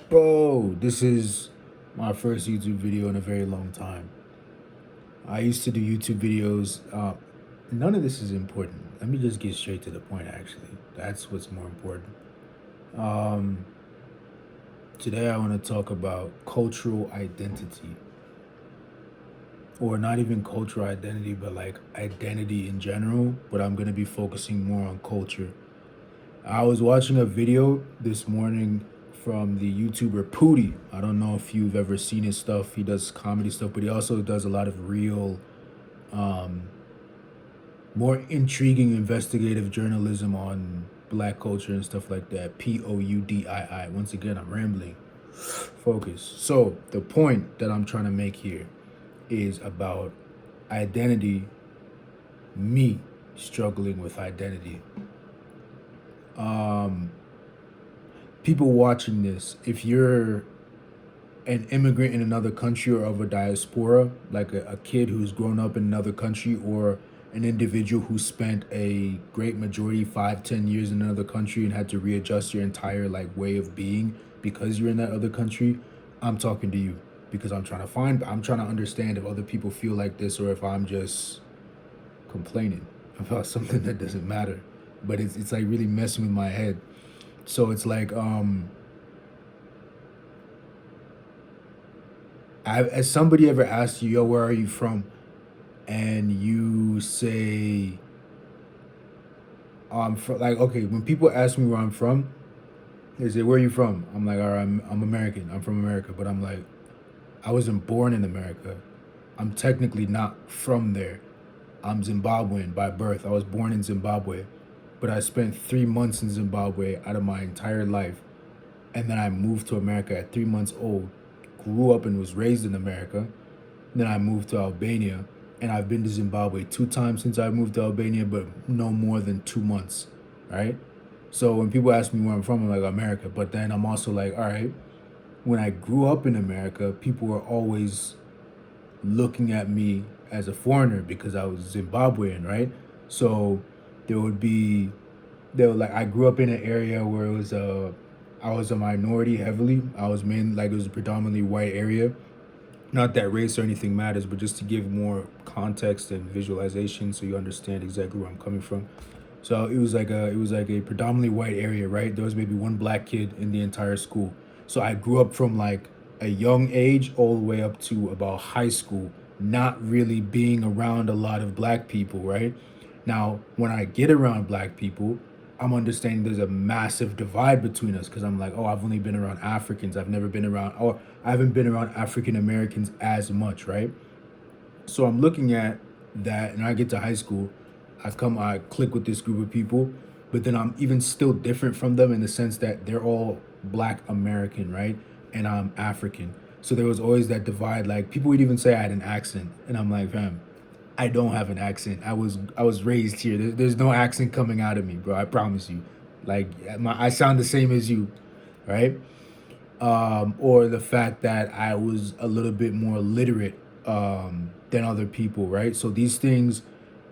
Bro, this is my first YouTube video in a very long time. I used to do YouTube videos. None of this is important. Let me just get straight to the point, actually. That's what's more important. Um, Today, I want to talk about cultural identity, or not even cultural identity, but like identity in general. But I'm going to be focusing more on culture. I was watching a video this morning from the YouTuber Pootie. I don't know if you've ever seen his stuff. He does comedy stuff, but he also does a lot of real, um, more intriguing investigative journalism on black culture and stuff like that. Poudii. Once again, I'm rambling. Focus. So, the point that I'm trying to make here is about identity, me struggling with identity. Um, People watching this, if you're an immigrant in another country or of a diaspora, like a kid who's grown up in another country, or an individual who spent a great majority 5, 10 years in another country and had to readjust your entire like way of being because you're in that other country, I'm talking to you because I'm trying to understand if other people feel like this or if I'm just complaining about something that doesn't matter. But it's like really messing with my head. So it's like as somebody ever asked you, yo, where are you from? And you say, I'm from, like, okay, when people ask me where I'm from, they say, where are you from? I'm like, all right, I'm American. I'm from America. But I'm like, I wasn't born in America. I'm technically not from there. I'm Zimbabwean by birth. I was born in Zimbabwe, but I spent 3 months in Zimbabwe out of my entire life. And then I moved to America at 3 months old, grew up and was raised in America. Then I moved to Albania, and I've been to Zimbabwe 2 times since I moved to Albania, but no more than 2 months, right? So when people ask me where I'm from, I'm like America. But then I'm also like, all right, when I grew up in America, people were always looking at me as a foreigner because I was Zimbabwean, right? So there would be, there were like, I grew up in an area where I was a minority heavily. I was it was a predominantly white area. Not that race or anything matters, but just to give more context and visualization so you understand exactly where I'm coming from. So it was like a predominantly white area, right? There was maybe one black kid in the entire school. So I grew up from like a young age all the way up to about high school, not really being around a lot of black people, right? Now, when I get around black people, I'm understanding there's a massive divide between us because I'm like, oh, I've only been around Africans. I've never been around, or I haven't been around African Americans as much, right? So I'm looking at that, and I get to high school. I click with this group of people, but then I'm even still different from them in the sense that they're all black American, right? And I'm African. So there was always that divide. Like people would even say I had an accent, and I'm like, fam, I don't have an accent. I was raised here. There's no accent coming out of me, bro. I promise you. Like I sound the same as you, right? Or the fact that I was a little bit more literate than other people, right? So these things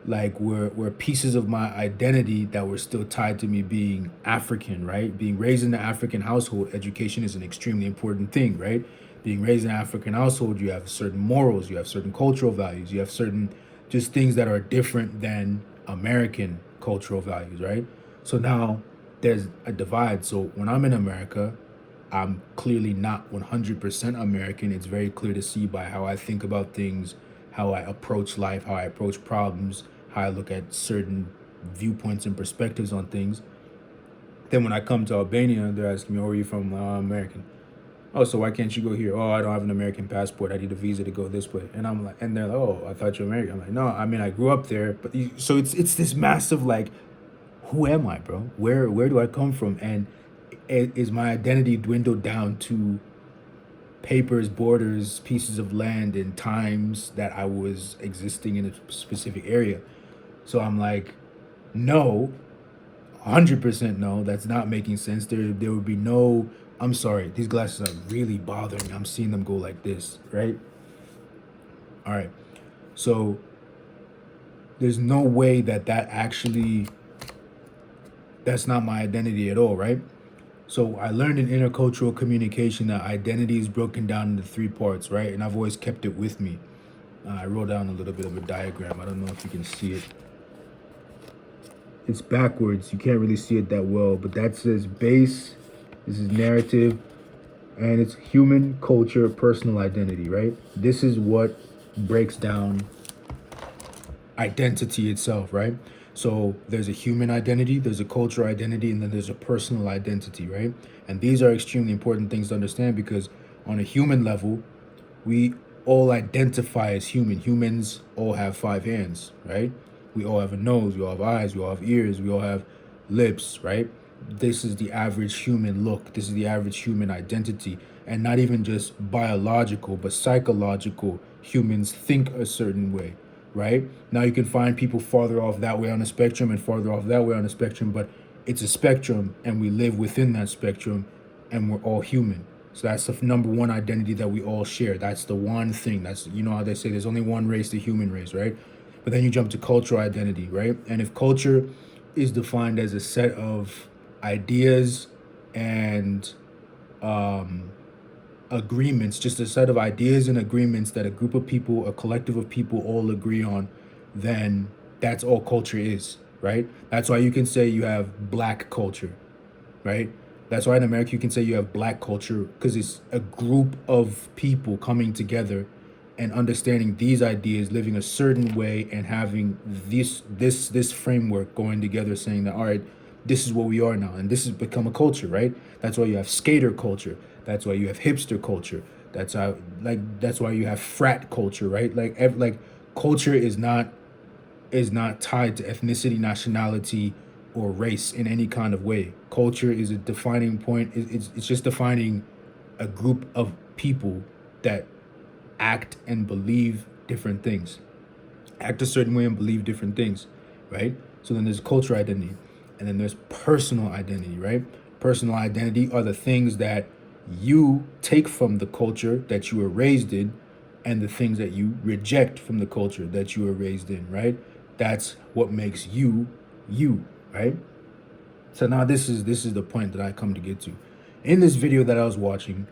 like were pieces of my identity that were still tied to me being African, right? Being raised in an African household, education is an extremely important thing, right? Being raised in an African household, you have certain morals, you have certain cultural values, you have certain just things that are different than American cultural values, right? So now there's a divide. So when I'm in America, I'm clearly not 100% American. It's very clear to see by how I think about things, how I approach life, how I approach problems, how I look at certain viewpoints and perspectives on things. Then when I come to Albania, they're asking me, "Oh, where are you from?" I'm American. Oh, so why can't you go here? Oh, I don't have an American passport. I need a visa to go this way. And I'm like, and they're like, oh, I thought you're American. I'm like, no, I mean, I grew up there, but so it's this massive like, who am I, bro? Where do I come from? And is my identity dwindled down to papers, borders, pieces of land, and times that I was existing in a specific area? So I'm like, no, 100% no, that's not making sense. There would be no, I'm sorry, these glasses are really bothering me. I'm seeing them go like this, right? All right. So there's no way that actually, that's not my identity at all, right? So I learned in intercultural communication that identity is broken down into three parts, right? And I've always kept it with me. I wrote down a little bit of a diagram. I don't know if you can see it. It's backwards. You can't really see it that well, but that says base. This is narrative, and it's human, culture, personal identity, right? This is what breaks down identity itself, right? So there's a human identity, there's a cultural identity, and then there's a personal identity, right? And these are extremely important things to understand because on a human level, we all identify as human. Humans all have five hands, right? We all have a nose, we all have eyes, we all have ears, we all have lips, right? This is the average human look. This is the average human identity. And not even just biological, but psychological. Humans think a certain way, right? Now you can find people farther off that way on the spectrum and farther off that way on the spectrum, but it's a spectrum and we live within that spectrum and we're all human. So that's the number one identity that we all share. That's the one thing. That's, you know how they say there's only one race, the human race, right? But then you jump to cultural identity, right? And if culture is defined as a set of ideas and agreements, just a set of ideas and agreements that a group of people, a collective of people all agree on, then that's all culture is, right? That's why you can say you have black culture, right? That's why in America you can say you have black culture because it's a group of people coming together and understanding these ideas, living a certain way, and having this framework going together, saying that all right, this is what we are now, and this has become a culture, right? That's why you have skater culture. That's why you have hipster culture. That's why you have frat culture, right? Like culture is not tied to ethnicity, nationality, or race in any kind of way. Culture is a defining point. It's just defining a group of people that act and believe different things, act a certain way and believe different things, right? So then there's cultural identity, and then there's personal identity, right? Personal identity are the things that you take from the culture that you were raised in and the things that you reject from the culture that you were raised in, right? That's what makes you, you, right? So now this is the point that I come to get to. In this video that I was watching,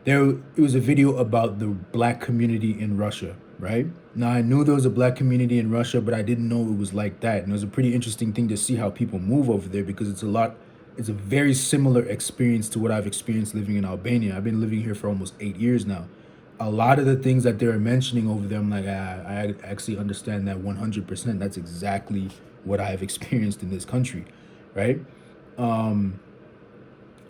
it was a video about the black community in Russia, right? Now I knew there was a black community in Russia, but I didn't know it was like that. And it was a pretty interesting thing to see how people move over there because it's a very similar experience to what I've experienced living in Albania. I've been living here for almost 8 years now. A lot of the things that they're mentioning over there, I'm like, I actually understand that 100%. That's exactly what I've experienced in this country, right? And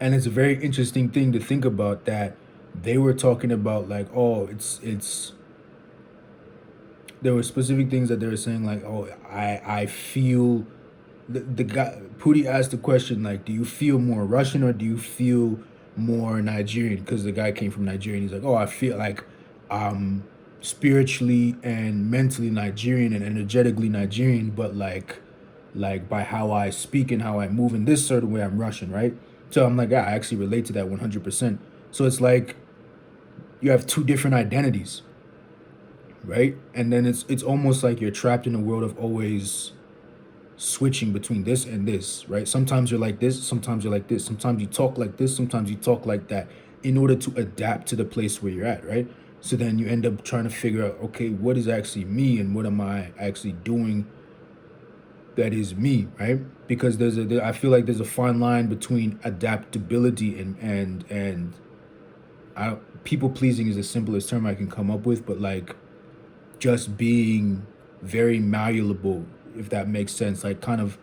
it's a very interesting thing to think about that they were talking about like, oh, it's there were specific things that they were saying like, oh, I feel the guy Pooty asked the question like, do you feel more Russian or do you feel more Nigerian? Because the guy came from Nigeria and he's like, oh, I feel like I'm spiritually and mentally Nigerian and energetically Nigerian, but like by how I speak and how I move in this certain way, I'm Russian, right? So I'm like, yeah, I actually relate to that 100%. So it's like you have two different identities, right? And then it's almost like you're trapped in a world of always switching between this and this, right? Sometimes you're like this, sometimes you're like this, sometimes you talk like this, sometimes you talk like that in order to adapt to the place where you're at, right? So then you end up trying to figure out, okay, what is actually me and what am I actually doing that is me, right? Because I feel like there's a fine line between adaptability and people pleasing is the simplest term I can come up with, but like just being very malleable, if that makes sense, like kind of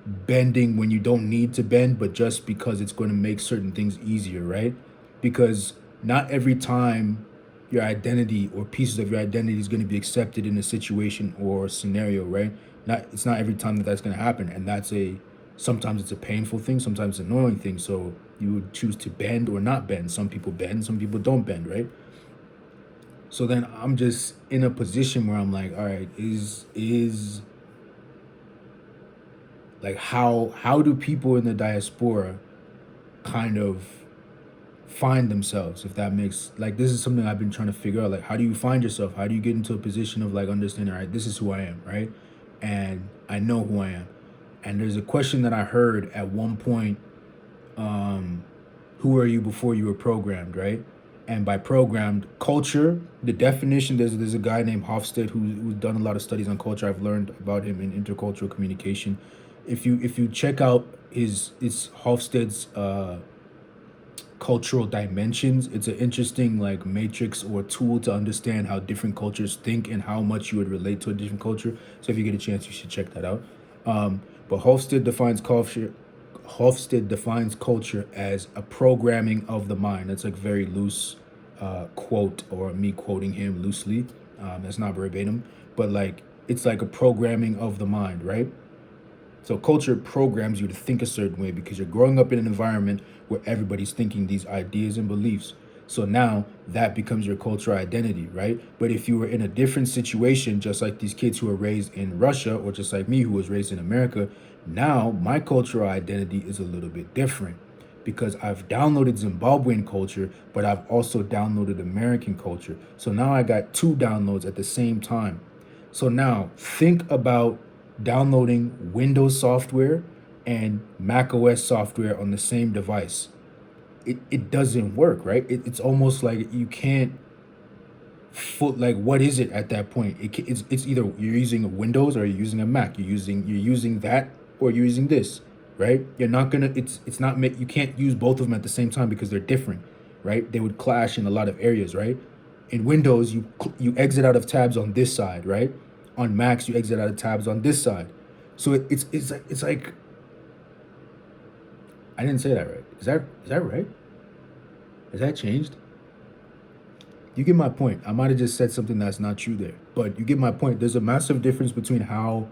bending when you don't need to bend, but just because it's going to make certain things easier, right? Because not every time your identity or pieces of your identity is going to be accepted in a situation or scenario, right? It's not every time that that's going to happen, and sometimes it's a painful thing, sometimes it's an annoying thing. So you would choose to bend or not bend. Some people bend, some people don't bend, right? So then I'm just in a position where I'm like, all right, is like how do people in the diaspora kind of find themselves, if that makes like this is something I've been trying to figure out. Like, how do you find yourself? How do you get into a position of like understanding, all right, this is who I am, right? And I know who I am. And there's a question that I heard at one point who are you before you were programmed, right? And by programmed, culture, the definition, there's a guy named Hofstede who's done a lot of studies on culture. I've learned about him in intercultural communication. If you check out his Hofstede's cultural dimensions, it's an interesting like matrix or tool to understand how different cultures think and how much you would relate to a different culture. So if you get a chance, you should check that out. But Hofstede defines culture as a programming of the mind. That's like very loose quote, or me quoting him loosely. That's not verbatim, but like it's like a programming of the mind, right? So culture programs you to think a certain way because you're growing up in an environment where everybody's thinking these ideas and beliefs. So now that becomes your cultural identity, right? But if you were in a different situation, just like these kids who are raised in Russia, or just like me who was raised in America, now my cultural identity is a little bit different because I've downloaded Zimbabwean culture, but I've also downloaded American culture. So now I got two downloads at the same time. So now think about downloading Windows software and Mac OS software on the same device. It doesn't work, right? It's almost like you can't foot like what is it at that point? It's either you're using a Windows or you're using a Mac. You're using that or you're using this, right? You're not gonna. It's not make you can't use both of them at the same time because they're different, right? They would clash in a lot of areas, right? In Windows, you exit out of tabs on this side, right? On Macs, you exit out of tabs on this side. So it's like I didn't say that right. Is that right? Has that changed? You get my point. I might have just said something that's not true there, but you get my point. There's a massive difference between how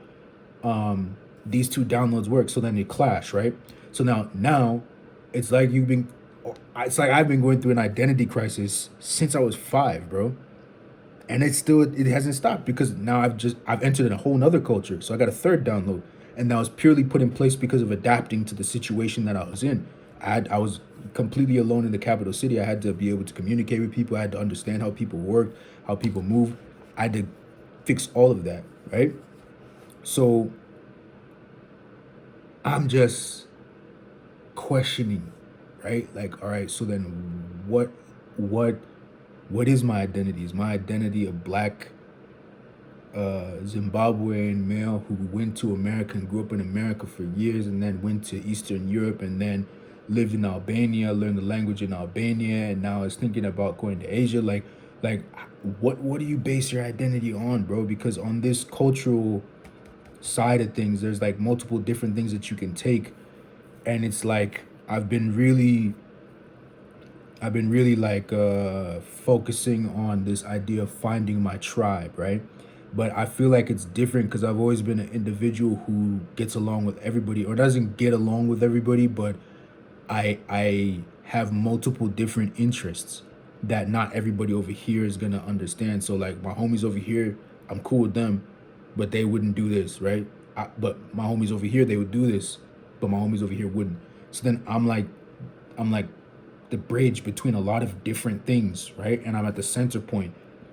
these two downloads work. So then they clash, right? So now it's like it's like I've been going through an identity crisis since I was 5, bro, and it hasn't stopped because now I've entered in a whole nother culture. So I got a third download, and that was purely put in place because of adapting to the situation that I was in. I was completely alone in the capital city. I had to be able to communicate with people. I had to understand how people work, how people move. I had to fix all of that, right? So I'm just questioning, right? Like, all right, so then what what is my identity? Is my identity a black Zimbabwean male who went to America and grew up in America for years and then went to Eastern Europe and then lived in Albania, learned the language in Albania, and now is thinking about going to Asia? Like what do you base your identity on, bro? Because on this cultural side of things, there's like multiple different things that you can take, and it's like I've been really like focusing on this idea of finding my tribe, right? But I feel like it's different because I've always been an individual who gets along with everybody or doesn't get along with everybody, but I have multiple different interests that not everybody over here is gonna understand. So like my homies over here, I'm cool with them, but they wouldn't do this, right? But my homies over here, they would do this, but my homies over here wouldn't. So then I'm like the bridge between a lot of different things, right? And I'm at the center point.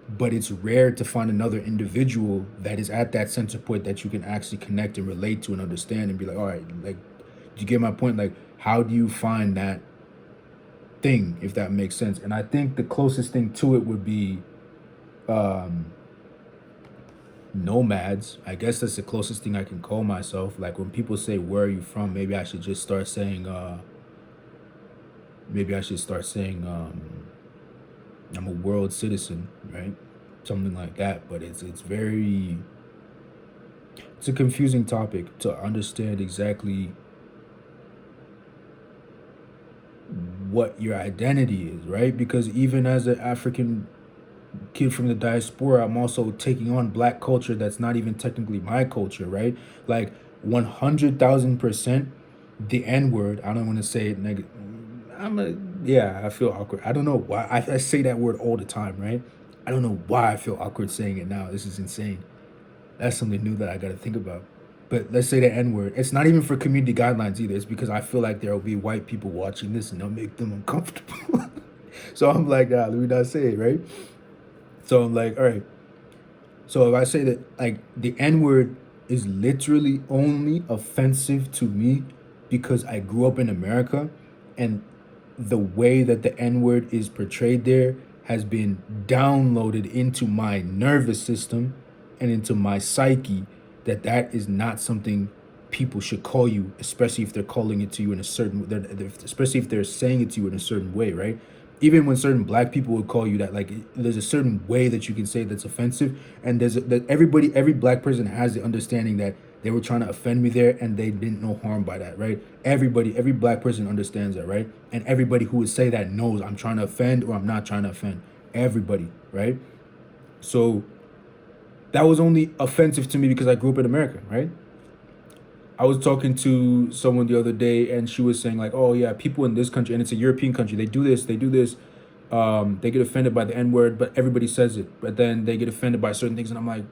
But it's rare to find another individual that is at that center point that you can actually connect and relate to and understand and be like, all right, like, do you get my point? Like, how do you find that thing, if that makes sense? And I think the closest thing to it would be nomads. I guess that's the closest thing I can call myself. Like when people say, where are you from? Maybe I should start saying I'm a world citizen, right? Something like that. But it's a confusing topic to understand exactly what your identity is, right? Because even as an African kid from the diaspora, I'm also taking on black culture that's not even technically my culture, right? Like 100,000% the N word. I don't want to say it negative. Yeah, I feel awkward. I don't know why. I say that word all the time, right? I don't know why I feel awkward saying it now. This is insane. That's something new that I got to think about. But let's say the N word. It's not even for community guidelines either. It's because I feel like there will be white people watching this and it'll make them uncomfortable. So I'm like, nah, let me not say it, right? So I'm like, all right. So if I say that like the N word is literally only offensive to me because I grew up in America, and the way that the N word is portrayed there has been downloaded into my nervous system and into my psyche, that that is not something people should call you, especially if they're calling it to you in a certain, especially if they're saying it to you in a certain way, right? Even when certain black people would call you that, like there's a certain way that you can say that's offensive, and that every black person has the understanding that they were trying to offend me there, and they didn't no harm by that, right? Every black person understands that, right? And everybody who would say that knows I'm trying to offend or I'm not trying to offend. Everybody, right? So that was only offensive to me because I grew up in America, right? I was talking to someone the other day, and she was saying like, "Oh yeah, people in this country, and it's a European country, they do this, they do this. They get offended by the N word, but everybody says it. But then they get offended by certain things." And I'm like,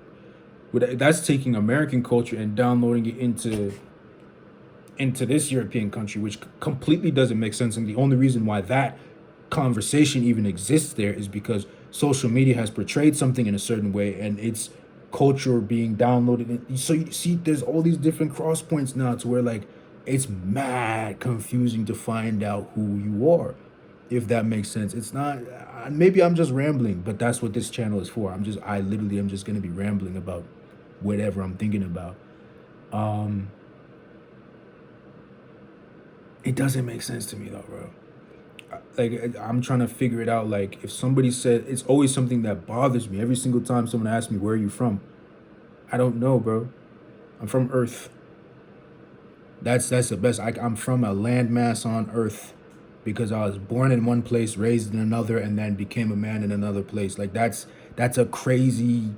that's taking American culture and downloading it into this European country, which completely doesn't make sense. And the only reason why that conversation even exists there is because social media has portrayed something in a certain way, and it's culture being downloaded. So you see, there's all these different cross points now to where like it's mad confusing to find out who you are, if that makes sense. It's not. Maybe I'm just rambling, but that's what this channel is for. I literally am just gonna be rambling about whatever I'm thinking about. Um, it doesn't make sense to me though, bro. Like I'm trying to figure it out. Like if somebody said, it's always something that bothers me every single time someone asks me, where are you from? I don't know, bro. I'm from Earth. That's the best. I'm from a landmass on Earth because I was born in one place, raised in another, and then became a man in another place. Like that's a crazy.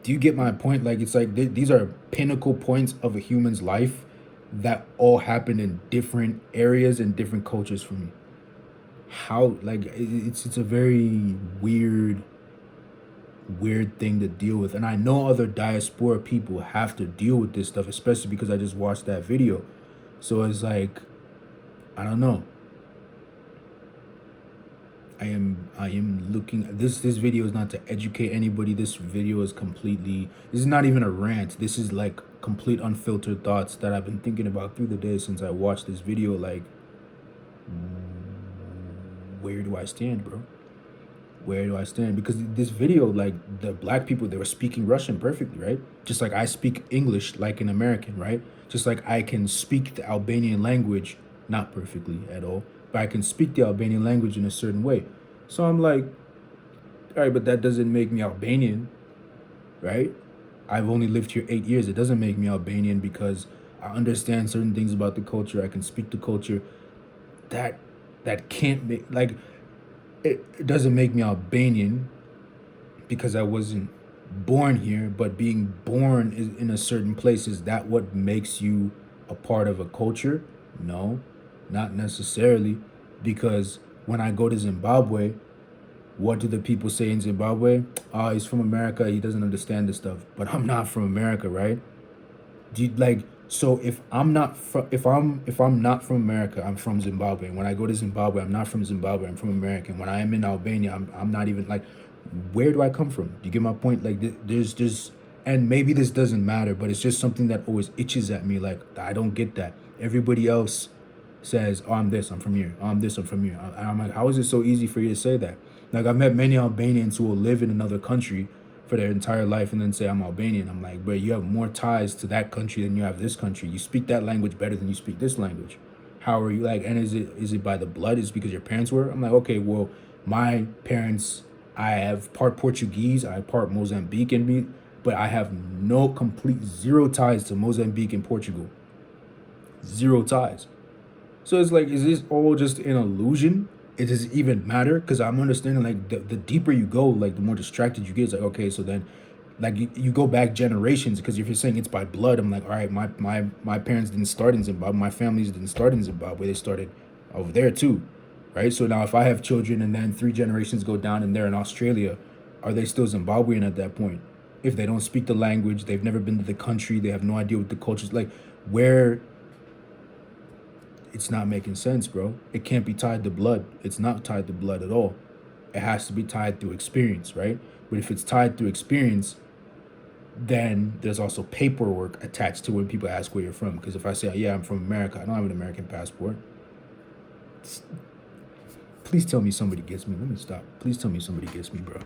Do you get my point? Like it's like these are pinnacle points of a human's life that all happen in different areas and different cultures for me. How like it's a very weird thing to deal with, and I know other diaspora people have to deal with this stuff, especially because I just watched that video. So it's like, I don't know. I am looking, this video is not to educate anybody. This video is completely, this is not even a rant. This is like complete unfiltered thoughts that I've been thinking about through the day since I watched this video. Like, where do I stand, bro? Where do I stand? Because this video, like the black people, they were speaking Russian perfectly, right? Just like I speak English like an American, right? Just like I can speak the Albanian language, not perfectly at all, but I can speak the Albanian language in a certain way. So I'm like, all right, but that doesn't make me Albanian, right? I've only lived here 8 years. It doesn't make me Albanian because I understand certain things about the culture. I can speak the culture. That that can't make like it doesn't make me Albanian because I wasn't born here, but being born in a certain place, is that what makes you a part of a culture? No, not necessarily, because when I go to Zimbabwe, what do the people say in Zimbabwe? Oh, he's from America, he doesn't understand this stuff. But I'm not from America, right? Do you like, so if I'm not from, if I'm not from America, I'm from Zimbabwe. When I go to Zimbabwe, I'm not from Zimbabwe, I'm from America. When I am in Albania, I'm not even like, where do I come from? Do you get my point? Like there's just, and maybe this doesn't matter, but it's just something that always itches at me. Like I don't get that. Everybody else says, "Oh, I'm this, I'm from here. Oh, I'm this, I'm from here." And I'm like, how is it so easy for you to say that? Like I've met many Albanians who will live in another country for their entire life and then say I'm Albanian. I'm like, bro, you have more ties to that country than you have this country. You speak that language better than you speak this language. How are you like? And is it by the blood? Is it because your parents were? I'm like, okay, well, my parents, I have part Portuguese, I have part Mozambique in me, but I have no complete zero ties to Mozambique and Portugal. Zero ties. So it's like, is this all just an illusion? It does it even matter? Because I'm understanding like the deeper you go, like the more distracted you get. It's like, okay, so then like you go back generations, because if you're saying it's by blood, I'm like, all right, my parents didn't start in Zimbabwe, my families didn't start in Zimbabwe, they started over there too, right? So now if I have children and then 3 generations go down and they're in Australia, are they still Zimbabwean at that point? If they don't speak the language, they've never been to the country, they have no idea what the culture's like, where, it's not making sense, bro. It can't be tied to blood. It's not tied to blood at all. It has to be tied through experience, right? But if it's tied through experience, then there's also paperwork attached to when people ask where you're from. Because if I say, yeah, I'm from America, I don't have an American passport. Please tell me somebody gets me. Let me stop. Please tell me somebody gets me, bro.